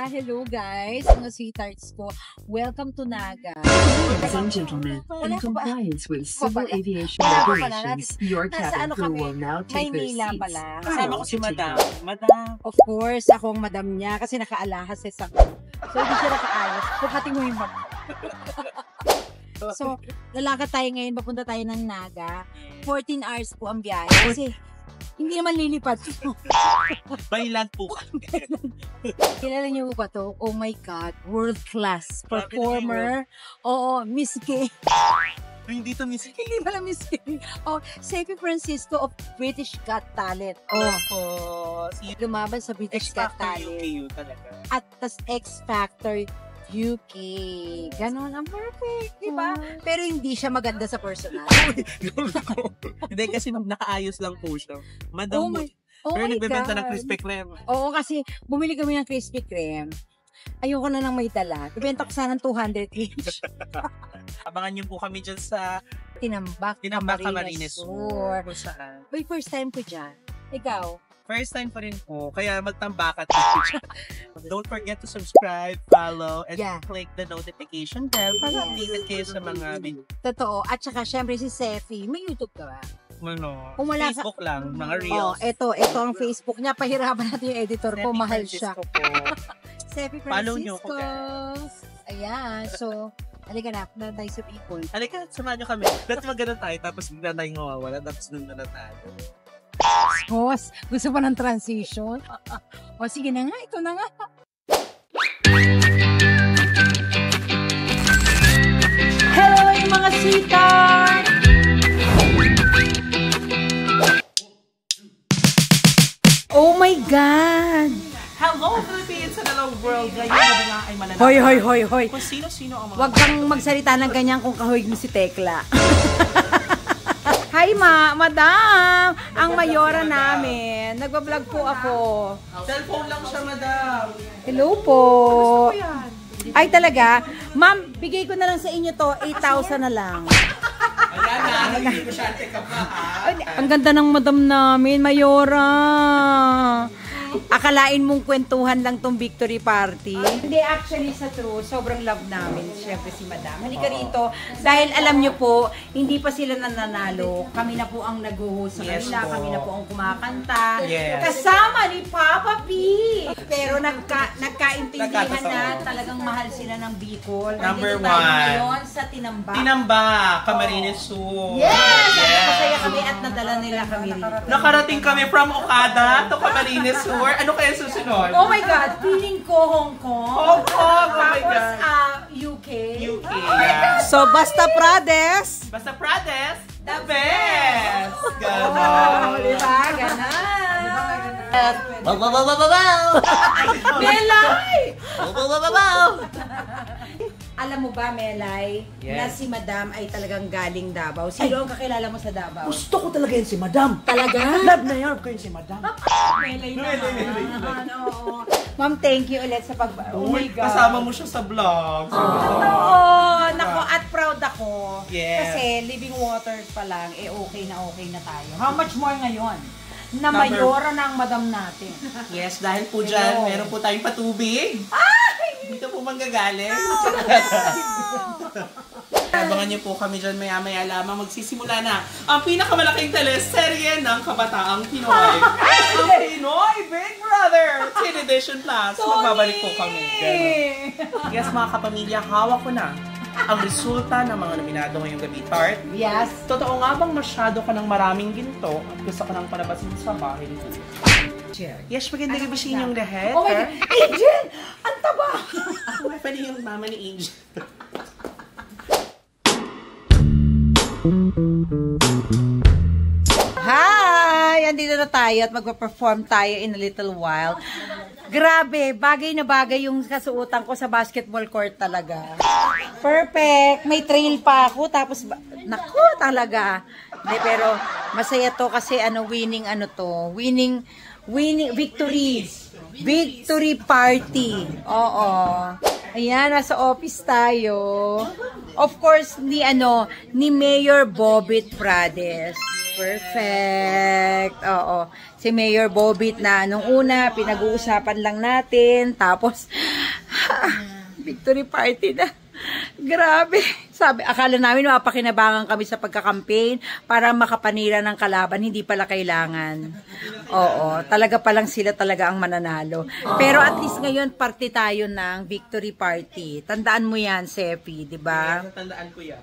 Hello guys, mga sweethearts ko. Welcome to Naga. Ladies and gentlemen, in compliance with civil aviation regulations, your cabin crew will now take their seats. Kasama ko si Madam. Madam. Of course, ako ang madam niya kasi nakaalahas sa ako. So, hindi siya nakaalas. Pukating mo yung bag. So, lalakad tayo ngayon. Papunta tayo ng Naga. 14 hours po ang biyahe. Kasi, hindi naman lilipad. By land po kami. Kilala niyo ba to? Oh my God. World-class performer. Oo, Miss K. Hindi to Miss K. Hindi pala Miss K. Oh, Sefi Francisco of British Got Talent. Oh, lumaban sa British Got Talent. UKU talaga. At tas X Factor UK. Ganon ang perfect, di ba? Pero hindi siya maganda sa personal. Hindi kasi nakaayos lang po siya. Madam, pero nagbebenta ng Krispy Kreme. Oo, kasi bumili kami ng Krispy Kreme. Ayoko na nang may dala. Bibenta ko sana ng 200 each. Abangan niyo po kami dyan sa Tinambak Camarines Sur. Wait, first time ko dyan. Ikaw? First time pa rin po, kaya magtambakat po. Don't forget to subscribe, follow, and click the notification bell para updated kayo sa mga video. Totoo. At saka, syempre si Sefi, may YouTube ka ba? Ano, wala Facebook lang, mga reels. Oh, ito ang Facebook niya. Pahirapan natin yung editor ko. Mahal siya. Sefi Francisco. Follow nyo ko, guys. Ayan. So, halika na. Punta tayo sa people. Halika, samahan nyo kami. Let's mag-ganon tayo, tapos bigla tayong mawawala, tapos nandun na tayo. Boss, gusto pa ng transition? O sige na nga, ito na nga. Hello yung mga sweetheart! Oh my God! Hello, Philippines! Hello, world! Ngayon nga ay mananap. Hoy! Kung sino-sino ang mga... Huwag kang magsalita ng ganyan kung kahawig mo si Tekla. Hi, madam! Ang mayora namin. Nagbablog po ako. Cellphone lang siya, madam. Hello po. Ay, talaga? Ma'am, bigay ko na lang sa inyo to. 8,000 na lang. Ayan na, hindi ko siya teka pa, ha? Ang ganda ng madam namin, mayora. Akalain mong kwentuhan lang tong victory party. Hindi, actually sa true, sobrang love namin, syempre si madam. Halika rito, dahil alam nyo po, hindi pa sila nananalo. Kami na po ang nag-host sa kanila, kami na po ang kumakanta. Kasama ni Papa P. Pero nagkaintindihan na talagang mahal sila ng Bicol. Number Nandito tayo 1. ngayon sa Tinambak. Tinambak, Camarines Sur. Yes! Masaya kami at nadala nila kami rito. Nakarating kami from Okada to Camarines Sur. Ano kaya susunod? Oh my God! Feeling ko Hong Kong. Hong Kong! Oh my God! Tapos UK. UK, yeah. So, Basta Prades. Basta Prades, the best! Ganon! Diba? Ganon! Wow! Melay! Wow! Alam mo ba, Melay, na si Madam ay talagang galing Davao? Sino ang kakilala mo sa Davao? Gusto ko talaga yun si Madam. Talaga? Love na yarap ko yun si Madam. Melay naman. Oo. Ma'am, thank you ulit sa pag... Oh my God. Kasama mo siya sa vlog. Oo. Nako, at proud ako. Yes. Kasi living waters pa lang, okay na tayo. How much more ngayon? Na mayora na ang madam natin. Yes, dahil po dyan, meron po tayong patubig. Dito po manggagaling. Abangan niyo po kami dyan maya-maya lamang. Magsisimula na ang pinakamalaking teleserye ng kabataang Pinoy. Ang Pinoy Big Brother 10 Edition Plus. Magbabalik po kami. Yes, mga kapamilya, hawak ko na ang resulta ng mga nominado ngayong gabi. Tart? Yes. Totoo nga bang masyado ka ng maraming ginto at gusto ka nang palabasin sa bahay nito? Yes, maganda gabi sa inyong lahat. Oh my God! Angel! Ang taba! Pwede yung mama ni Angel. Hi! Andito na tayo at magpa-perform tayo in a little while. Grabe, bagay na bagay yung kasuotan ko sa basketball court talaga. Perfect! May trail pa ako, tapos, naku talaga. Hindi, pero masaya to kasi winning victory party. Oo. Ayan, nasa office tayo. Of course, ni Mayor Bobit Prades. Perfect. Oo. Si Mayor Bobit na nung una, pinag-uusapan lang natin. Tapos, victory party na. Grabe. Sabi, akala namin mapakinabangan kami sa pagka-campaign para makapanira ng kalaban. Hindi pala kailangan. Oo. Talaga palang sila talaga ang mananalo. Pero at least ngayon, parte tayo ng victory party. Tandaan mo yan, Sepi. Diba? Tandaan ko yan.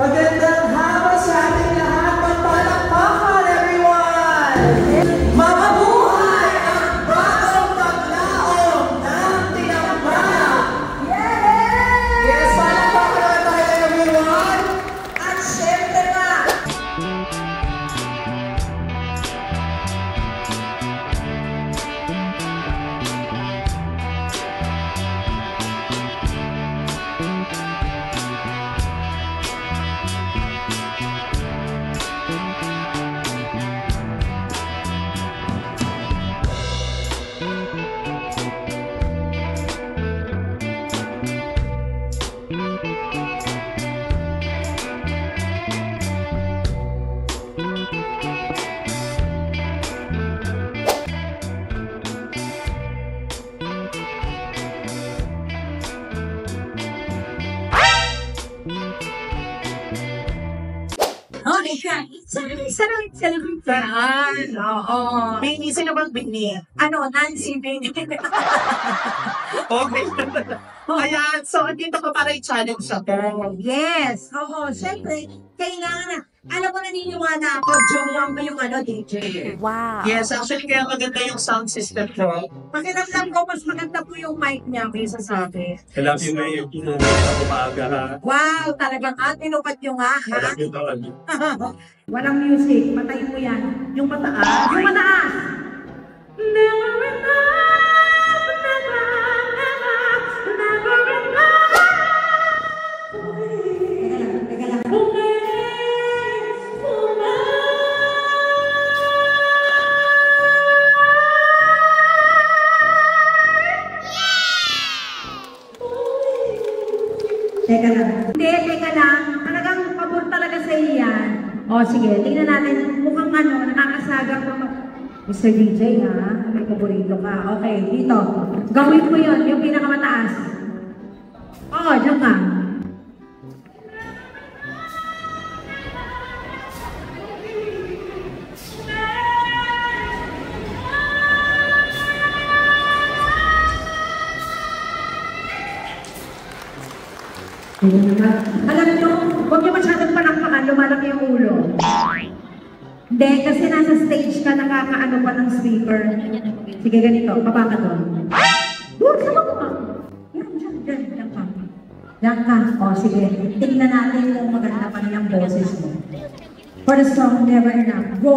Magandang hapon sa ating lahat. Magpalakpakan, everyone! Mabuhay ang bagong paglaom ng tinamba! Yes! Palakpakan naman tayo, everyone! At syempre na! Sarang celebrate. Oo. May sino bang bini? Ano, Nancy Bini. Okay. Ayan, so andito ko para i-challenge ako. Yes. Oo, syempre, kailangan na. Alam mo, naniniwala ako, jowa mo yung DJ. Wow. Yes, actually kaya maganda yung sound system ko. Pakiramdam ko, mas maganda po yung mic niya kaysa sa akin. I love you, May. Inuwi na umaga, ha? Wow, talagang tinupad yung ha. I love you, Tol. Walang music, patay mo yan. Yung mataas. Yung mataas! Never enough, never, never, never enough. Teka lang. Teka lang. Hindi, teka lang. Talagang pabor talaga sa iyan. O, sige. Tingnan natin. Mukhang nakakasaga ko. Mr. DJ, ha? May paborito ka. Okay, dito. Gawin mo yun. Yung pinakamataas. Oo, dyan ka. Alam nyo, huwag nyo masyadong palakpakan, lumalaki yung ulo. Hindi, kasi nasa stage ka, nakakaano pa ng speaker. Sige, ganito, baba ka doon. Huwag sa mga. Yan ka. Yan ka. O, sige. Tingnan natin kung maganda pa niyang boses mo. For the song, Never Enough. Go!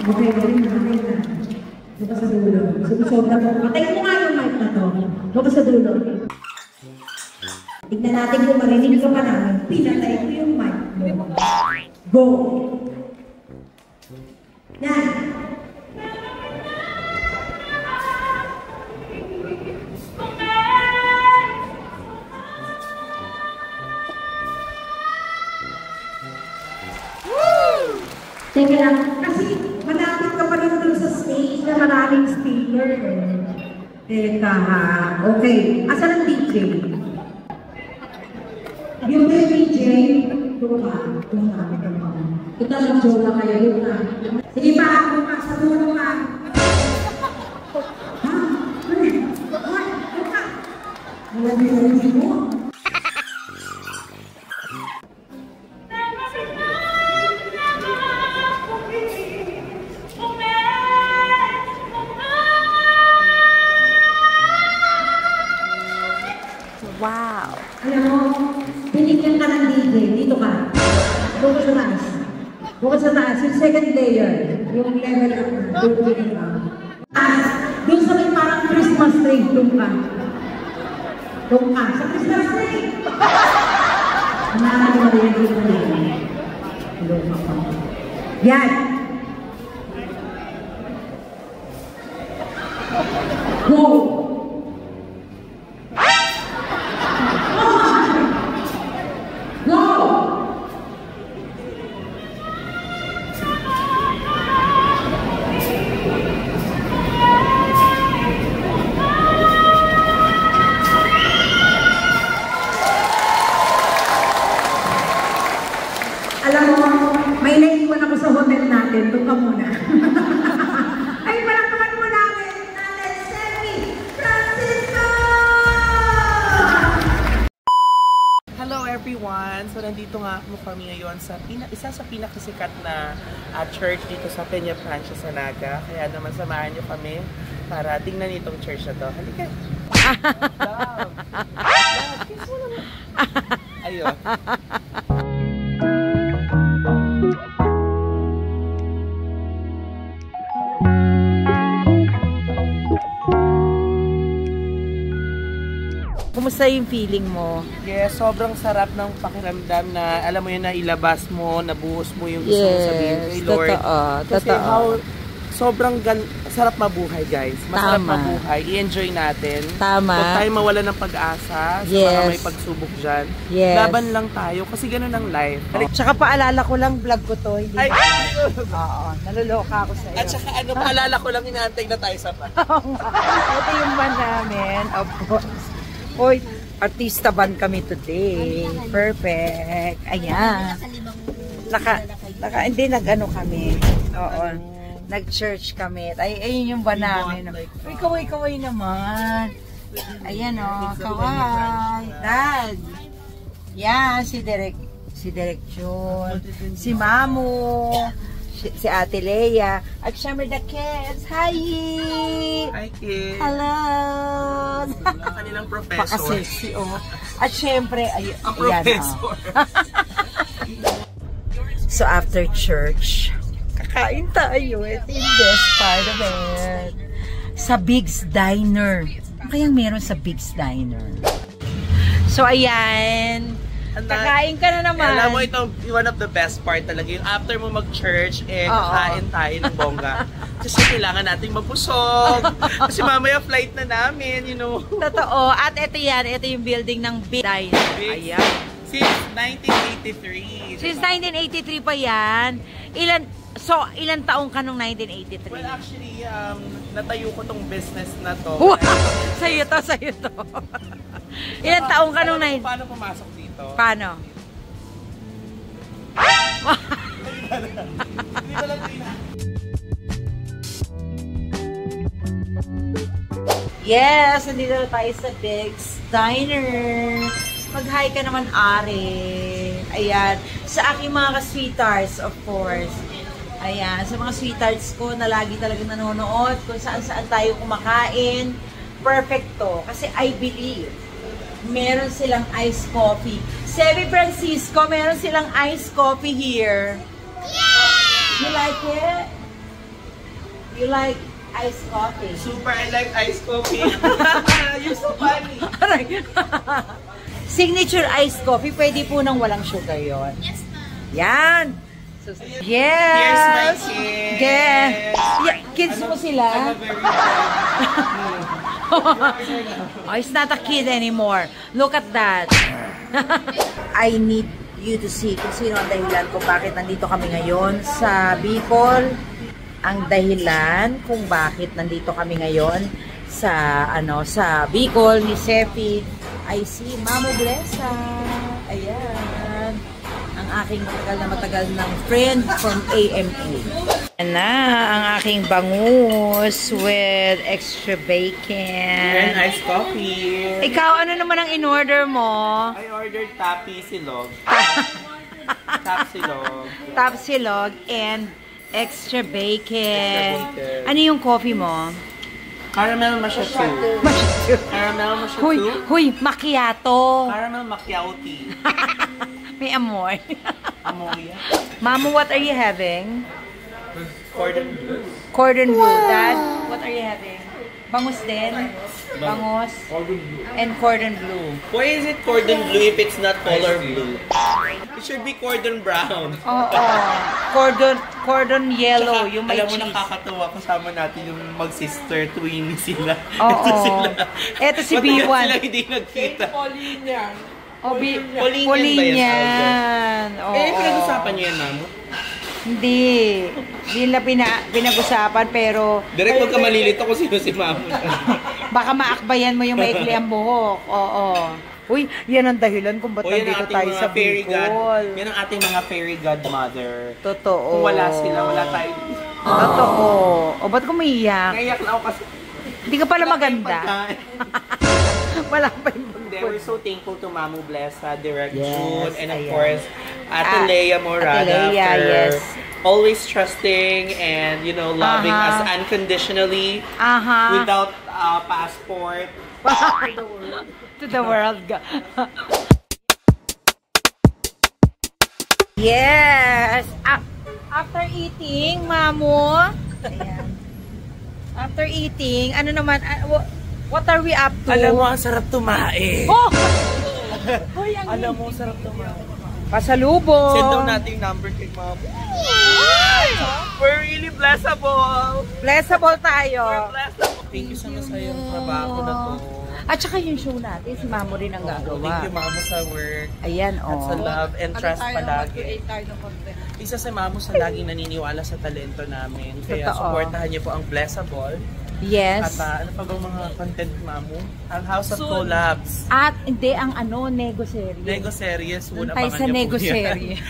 Okay, galing na. Doon ka sa dulo. Sumusod na po. Patayin mo nga yung mic na to. Doon ka sa dulo. Tignan natin kung marinig ka pa namin. Pinatay ko yung mic. Go! Yan! Teka lang, kasi malapit ka pa rin doon sa stage na maraming speaker. Teka ha, okay. Asan ang DJ? Yung may DJ, doon ka. Ito lang jowa kayo, doon ka. Sige pa, doon ka, sa dulo ka. Ha? Doon ka. Walang dinarinig mo. Wow. Alam mo, binigyan ka ng DJ. Dito ka. Doon ka sa taas. Doon ka sa taas. Yung second layer. Yung level up. Doon ka. Doon sa Doon ka, sa Christmas tree. Nakakita mo rin yung tree. Doon ka pa. Yan. Go! Go! Alam mo, may naiiwan ako sa hotel natin. Doon ka muna. Ay, palakpakan mo namin! Natin, Selfie Francisco! Hello everyone! So nandito nga po kami ngayon sa isa sa pinakasikat na church dito sa Peña Francia sa Naga. Kaya naman samahan niyo kami para tingnan itong church na to. Halika! Love! Love! Kiss mo naman! Ayun. Kumusta yung feeling mo? Yes, sobrang sarap ng pakiramdam na alam mo yun na ilabas mo, nabuhos mo yung gusto mong sabihin kay Lord. Kasi sobrang sarap mabuhay, guys. Masarap mabuhay. I-enjoy natin. Tama. Huwag tayo mawala ng pag-asa sa mga may pagsubok dyan. Yes. Laban lang tayo kasi ganun ang life. Tsaka paalala ko lang, vlog ko to. Hindi Ay, Oo, naluloka ako sa'yo. at saka ano, paalala ko lang, inaantay na tayo sa pa. Ito yung band namin, of course. Hoy, artista band kami today. Perfect. Ayan. Hindi nag-ano kami. Oo. Nag-church kami. Ayun yung band namin. Uy, kaway-kaway naman. Ayan o, kaway. Dad. Yan, si Direk Jun. Si Mamu. Si Ate Leia. At syempre the kids. Hi! Hi, kids. Hello! Ang kanilang professor. Pakasexy, oh. At syempre, Ang ayan, professor. So, after church, kakain tayo. Ito yung best part of it. Sa Big's Diner. Ano kayang meron sa Big's Diner? So, ayan. Kakain ka na naman. Alam mo, ito one of the best part talaga. Yung after mo mag-church, kakain tayo ng bongga. Kasi kailangan nating mabusog. Kasi mamaya flight na namin, you know. Totoo. At ito yan. Ito yung building ng Big Diner. Ayan. Since 1983. Since 1983 pa yan. Ilan taong ka nung 1983? Well, actually, natayo ko tong business na to. Sa'yo to. Ilan taong ka nung Paano pumasok dito? Paano? Hindi ba lang Yes, nandito na tayo sa Big's Diner. Mag-hi ka naman, Are. Ayan. Sa aking mga ka-sweethearts, of course. Ayan. Sa mga sweethearts ko na lagi talagang nanonood kung saan-saan tayo kumakain. Perfecto. Kasi I believe meron silang iced coffee. Sebi Francisco, meron silang iced coffee here. Yeah! You like it? You like iced coffee? Super, I like iced coffee. You're so funny. Signature iced coffee, pwede po nang walang sugar yon. Yes, ma'am. Yan. So, yes. Here's my kids. Yeah. Kids mo sila? I'm a very bad. Oh, it's not a kid anymore. Look at that. I need you to see kung sino ang dahilan kung bakit nandito kami ngayon sa Bicol. Ang dahilan kung bakit nandito kami ngayon sa Bicol ni Sefi ay si Mamo Blesa. Ayan. Ang aking matagal ng friend from AMA. Yan na ang aking bangus with extra bacon. And iced coffee. Ikaw, ano naman ang in-order mo? I ordered tapi silog. Tapsilog. Tapsilog and extra bacon. Extra bacon. Ano yung coffee mo? Caramel macchiato. Caramel macchiato. Huy, macchiato. Caramel macchiato. May amoy. Amoya. Mama, what are you having? Cordon bleu. Cordon bleu. Dad, what are you having? Bangus din. Bangus. And cordon bleu. Why is it cordon bleu if it's not color blue? It should be cordon brown. Oo. Cordon yellow, yung may alam mo, cheese. nakakatawa kasama natin yung mag-sister twin sila. Oo. Ito sila. Eto si Matagal B1. sila hindi nagkita. Polinian. Oo. Pinag-usapan niyo yan, Mamo? Hindi. Hindi nila pinag-usapan, pero Direct huwag ka malilito kung sino si Mamo. baka maakbayan mo yung maikli ang buhok. Oo. Uy, yan ang dahilan kung ba't nandito tayo sa Bicol. Yan ang ating mga fairy godmother. Totoo. Kung wala sila, wala tayo. Totoo. O, ba't kumiyak? Naiyak na ako kasi Hindi ka pala maganda. Wala pa yung They were so thankful to Mamu Blessa, Direct Yes, June, and of ayan. course, Ate Lea Moraga Ate Lea, for yes. always trusting and, loving us Uh-huh. unconditionally Aha. without passport. To the world. Yes! After eating, Mamu. Ayan. After eating, ano naman, what are we up to? Alam mo, ang sarap tumae. Oh! Alam mo, ang sarap tumae. Pasalubong. Send down natin yung number kay Mamu. We're really blessable. Blessable tayo. We're blessable. Thank you sa masayang trabaho na to. At saka yung show natin, si Mamu rin ang Thank gagawa. you, Mamu, sa work. Ayan, At sa oh. love and trust palagi. Isa sa Mamu sa laging naniniwala sa talento namin. Kaya Totoo. supportahan niyo po ang Blessable. Yes. At ano pa bang mga content, Mamu? Ang House of Collabs. At hindi ang Nego Series. Nego Series. Doon tayo sa Nego Series.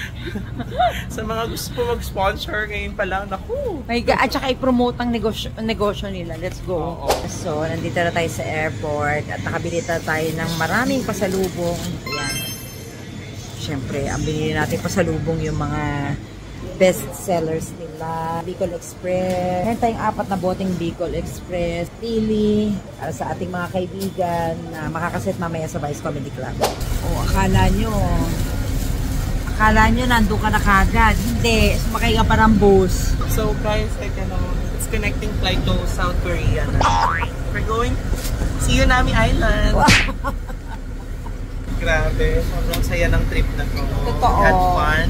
Sa mga gusto po mag-sponsor ngayon pa lang, naku! At saka i-promote ang negosyo nila. Let's go. Oo. So, nandito na tayo sa airport at nakabili na tayo ng maraming pasalubong. Ayan. Siyempre, ang binili natin pasalubong yung mga best sellers nila. Bicol Express. Meron tayong 4 na boteng Bicol Express. Pili para sa ating mga kaibigan na makakaset mamaya sa Vice Comedy Club. O, akala nyo nandun ka na kagad. Hindi. Sumakay ka pa ng bus. So guys, it's connecting flight to South Korea na. We're going see Yunami Island. Grabe, sobrang saya ng trip na to. Totoo. We had fun.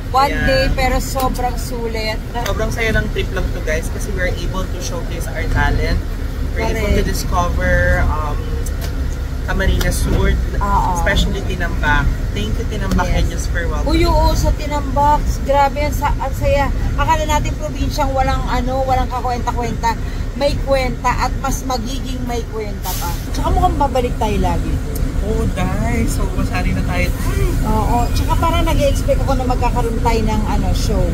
One Ayan. day, pero sobrang sulit. Sobrang saya ng trip lang to guys kasi we're able to showcase our talent. We're able to discover Camarines Sur, especially Tinambak. Thank you Tinambak and just for welcome. Uy, oo, sa Tinambak. Grabe, ang saya. Akala natin probinsyang walang kakwenta-kwenta. May kwenta at mas magiging may kwenta pa. Tsaka mukhang babalik tayo lagi. Oh, guys. So, masari na tayo. Oo. Tsaka parang nag-expect ako na magkakaroon tayo ng show.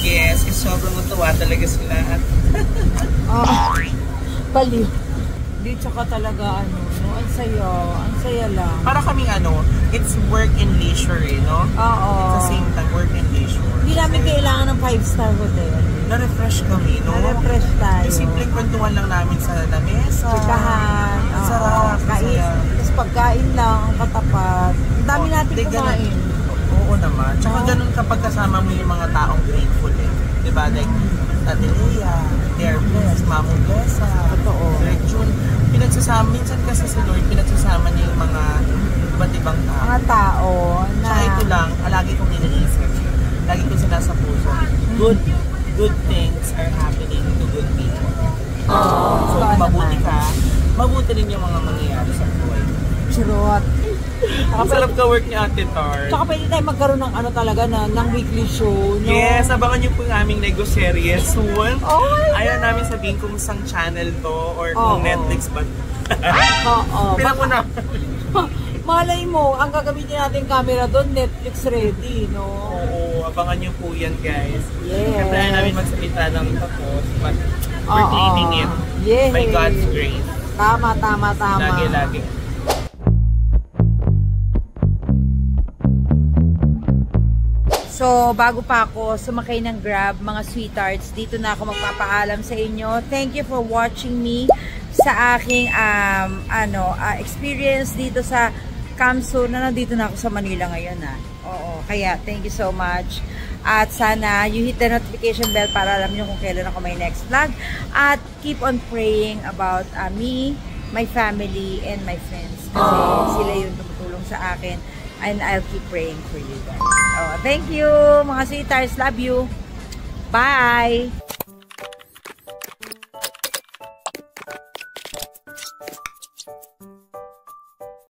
Yes, kasi sobrang natuwa talaga sila. At Baliw. Hindi, tsaka talaga ang saya lang. para kaming it's work and leisure, no? Oo. At the same time, work and leisure. Hindi namin kailangan ng 5-star hotel. Na-refresh kami, no? Na-refresh tayo. Yung simpleng kwentuhan lang namin sa lamesa. Chikahan. Ang sarap. Kain. Tapos pagkain lang, ang katapat. Ang dami natin kumain. Oo naman. Tsaka ganun kapag kasama mo yung mga taong grateful eh. Diba? Like, Ate Lea, they are blessed, Mamu Blessa, Direct June. Pinagsasama, minsan kasi si Lord, pinagsasama niya yung mga iba't ibang tao. Mga tao na... Tsaka ito lang, lagi kong iniisip. Lagi kong sinasa puso. Good things are happening to good people. So, kung mabuti ka, mabuti rin yung mga mangyayari sa buhay. Churot. Ang sarap ka-work ni Ate Tar. Tsaka pwede tayo magkaroon ng talaga ng weekly show, no? Yes, abangan niyo po yung aming Nego Series soon. Oh my God! Ayaw namin sabihin kung isang channel to or kung Netflix ba. Oo. Pinakuna. Malay mo, ang gagamitin natin camera doon, Netflix ready, no? Oo, abangan niyo po yan, guys. Yes. Siyempre ayaw namin magsalita ng tapos, but we're claiming it Yes. by God's grace. Tama. Lagi. So, bago pa ako sumakay ng Grab, mga sweethearts, dito na ako magpapaalam sa inyo. Thank you for watching me sa aking experience dito sa Camso na nandito na ako sa Manila ngayon. Oo, kaya thank you so much. At sana you hit the notification bell para alam nyo kung kailan ako may next vlog. At keep on praying about me, my family, and my friends. Kasi sila yung tumutulong sa akin. And I'll keep praying for you guys. Oh, thank you, mga sweethearts. Love you. Bye!